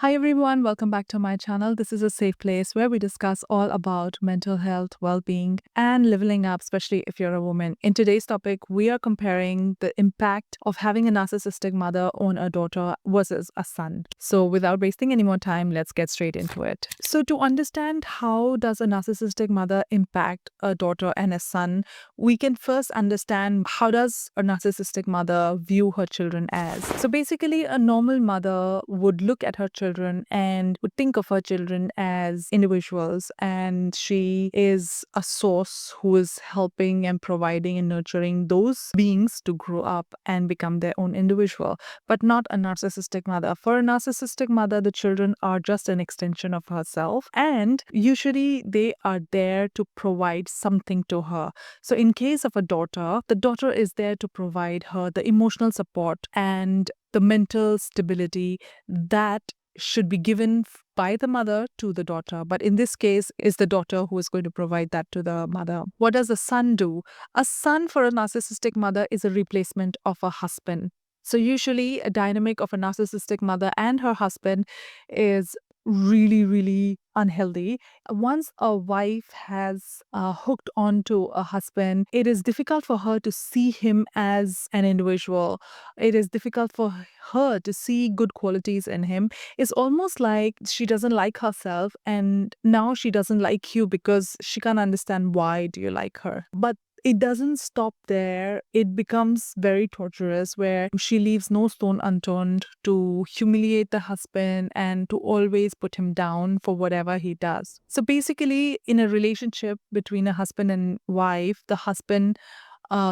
Hi everyone, welcome back to my channel. This is a safe place where we discuss all about mental health, well-being, and leveling up, especially if you're a woman. In today's topic, we are comparing the impact of having a narcissistic mother on a daughter versus a son. So without wasting any more time, let's get straight into it. So to understand how does a narcissistic mother impact a daughter and a son, we can first understand how does a narcissistic mother view her children as. So basically, a normal mother would look at her children and would think of her children as individuals, and she is a source who is helping and providing and nurturing those beings to grow up and become their own individual, but not a narcissistic mother. For a narcissistic mother, the children are just an extension of herself, and usually they are there to provide something to her. So in case of a daughter, the daughter is there to provide her the emotional support and the mental stability that should be given by the mother to the daughter. But in this case, is the daughter who is going to provide that to the mother. What does a son do? A son for a narcissistic mother is a replacement of a husband. So usually a dynamic of a narcissistic mother and her husband is really unhealthy. Once a wife has hooked onto a husband, it is difficult for her to see him as an individual. It is difficult for her to see good qualities in him. It's almost like she doesn't like herself, and now she doesn't like you because she can't understand why do you like her. But it doesn't stop there. It becomes very torturous, where she leaves no stone unturned to humiliate the husband and to always put him down for whatever he does. So basically, in a relationship between a husband and wife, the husband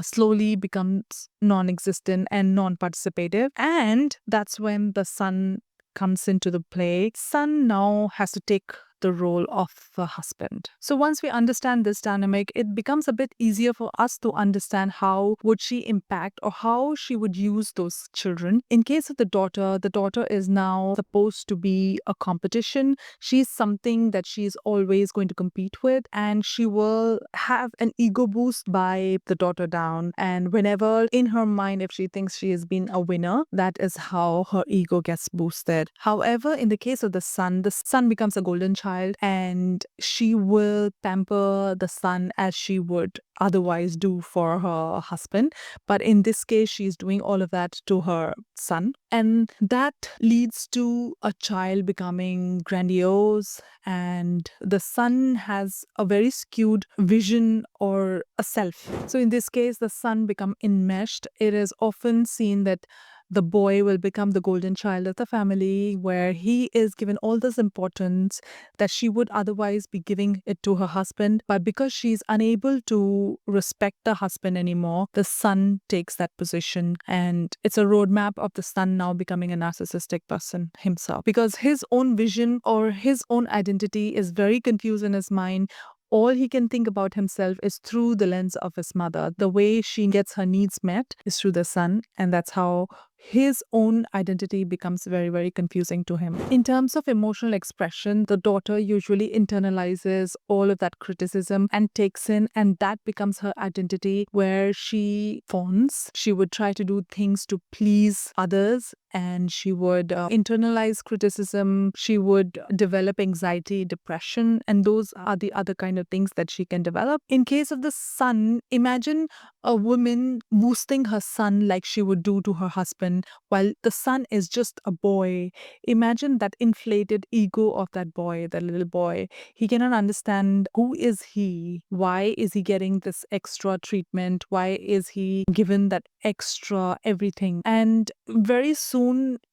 slowly becomes non-existent and non-participative, and that's when the son comes into the play. Son now has to take the role of the husband. So once we understand this dynamic, it becomes a bit easier for us to understand how would she impact or how she would use those children. In case of the daughter is now supposed to be a competition. She's something that she's always going to compete with, and she will have an ego boost by the daughter down. And whenever in her mind, if she thinks she has been a winner, that is how her ego gets boosted. However, in the case of the son becomes a golden child, and she will pamper the son as she would otherwise do for her husband. But in this case, she's doing all of that to her son. And that leads to a child becoming grandiose, and the son has a very skewed vision or a self. So in this case, the son become enmeshed. It is often seen that the boy will become the golden child of the family, where he is given all this importance that she would otherwise be giving it to her husband. But because she's unable to respect the husband anymore, the son takes that position. And it's a roadmap of the son now becoming a narcissistic person himself, because his own vision or his own identity is very confused in his mind. All he can think about himself is through the lens of his mother. The way she gets her needs met is through the son, and that's how his own identity becomes very confusing to him. In terms of emotional expression, the daughter usually internalizes all of that criticism and takes in, and that becomes her identity, where she fawns. She would try to do things to please others, and she would internalize criticism. She would develop anxiety, depression, and those are the other kind of things that she can develop. In case of the son, imagine a woman boosting her son like she would do to her husband, while the son is just a boy. Imagine that inflated ego of that boy, the little boy. He cannot understand who is he, why is he getting this extra treatment, why is he given that extra everything. And very soon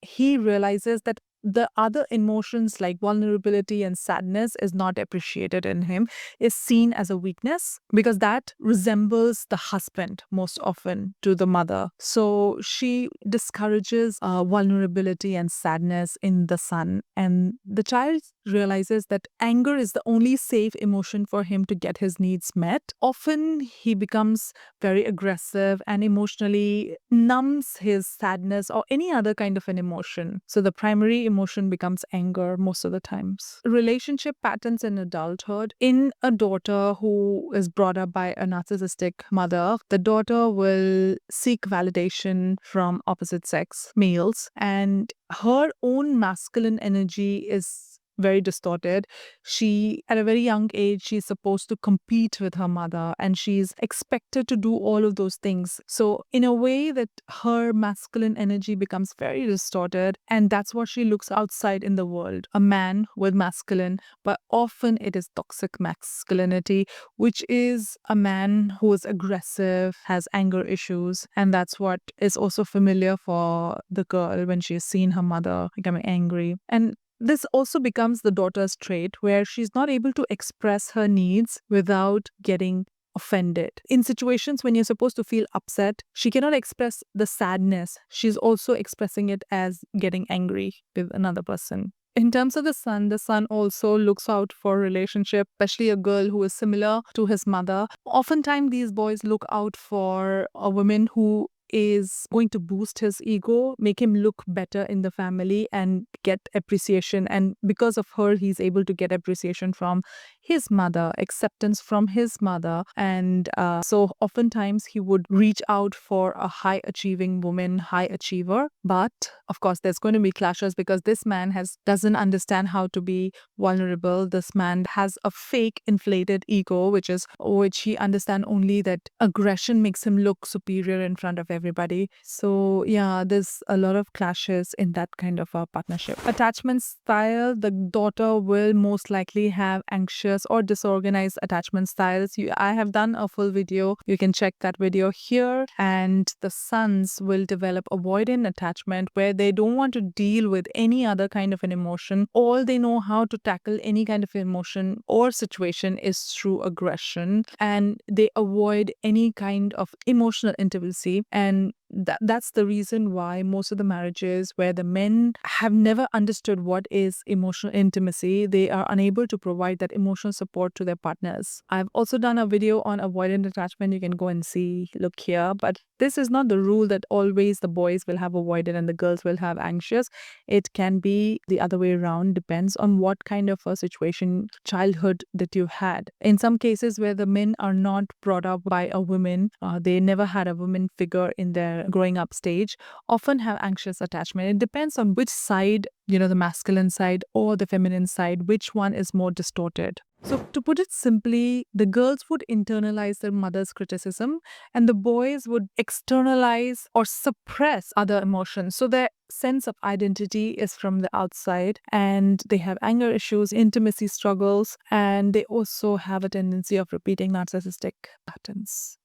he realizes that the other emotions like vulnerability and sadness is not appreciated in him, is seen as a weakness, because that resembles the husband most often to the mother. So she discourages vulnerability and sadness in the son, and the child realizes that anger is the only safe emotion for him to get his needs met. Often he becomes very aggressive and emotionally numbs his sadness or any other kind of an emotion. So the primary emotion becomes anger most of the times. Relationship patterns in adulthood. In a daughter who is brought up by a narcissistic mother, the daughter will seek validation from opposite sex males, and her own masculine energy is very distorted. She, at a very young age, she's supposed to compete with her mother and she's expected to do all of those things. So, in a way, that her masculine energy becomes very distorted, and that's what she looks outside in the world, a man with masculine, but often it is toxic masculinity, which is a man who is aggressive, has anger issues, and that's what is also familiar for the girl when she's seen her mother becoming angry. And this also becomes the daughter's trait where she's not able to express her needs without getting offended. In situations when you're supposed to feel upset, she cannot express the sadness. She's also expressing it as getting angry with another person. In terms of the son also looks out for relationship, especially a girl who is similar to his mother. Oftentimes, these boys look out for a woman who is going to boost his ego, make him look better in the family and get appreciation. And because of her, he's able to get appreciation from his mother, acceptance from his mother. And so oftentimes he would reach out for a high achieving woman, high achiever. But of course, there's going to be clashes because this man doesn't understand how to be vulnerable. This man has a fake inflated ego, which he understands only that aggression makes him look superior in front of everybody. So yeah, there's a lot of clashes in that kind of a partnership. Attachment style, the daughter will most likely have anxious or disorganized attachment styles. I have done a full video. You can check that video here. And the sons will develop avoidant attachment where they don't want to deal with any other kind of an emotion. All they know how to tackle any kind of emotion or situation is through aggression, and they avoid any kind of emotional intimacy. And that's the reason why most of the marriages where the men have never understood what is emotional intimacy, they are unable to provide that emotional support to their partners. I've also done a video on avoidant attachment. You can go and see, look here. But this is not the rule that always the boys will have avoidant and the girls will have anxious. It can be the other way around, depends on what kind of a situation, childhood that you had. In some cases where the men are not brought up by a woman, they never had a woman figure in their growing up stage, often have anxious attachment. It depends on which side, the masculine side or the feminine side, which one is more distorted. So to put it simply, the girls would internalize their mother's criticism and the boys would externalize or suppress other emotions. So their sense of identity is from the outside, and they have anger issues, intimacy struggles, and they also have a tendency of repeating narcissistic patterns.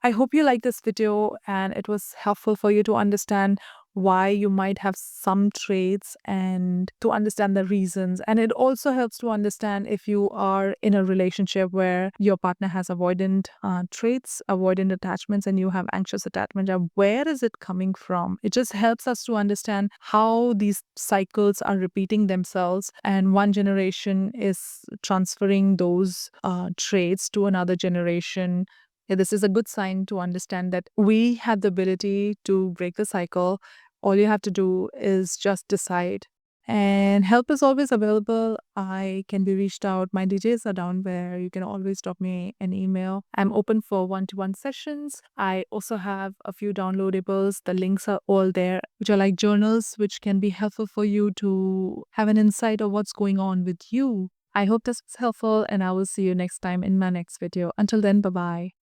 I hope you like this video and it was helpful for you to understand why you might have some traits and to understand the reasons. And it also helps to understand if you are in a relationship where your partner has avoidant traits, avoidant attachments, and you have anxious attachment. Where is it coming from? It just helps us to understand how these cycles are repeating themselves and one generation is transferring those traits to another generation. This is a good sign to understand that we have the ability to break the cycle. All you have to do is just decide. And help is always available. I can be reached out. My details are down there. You can always drop me an email. I'm open for one-to-one sessions. I also have a few downloadables. The links are all there, which are like journals, which can be helpful for you to have an insight of what's going on with you. I hope this was helpful, and I will see you next time in my next video. Until then, bye-bye.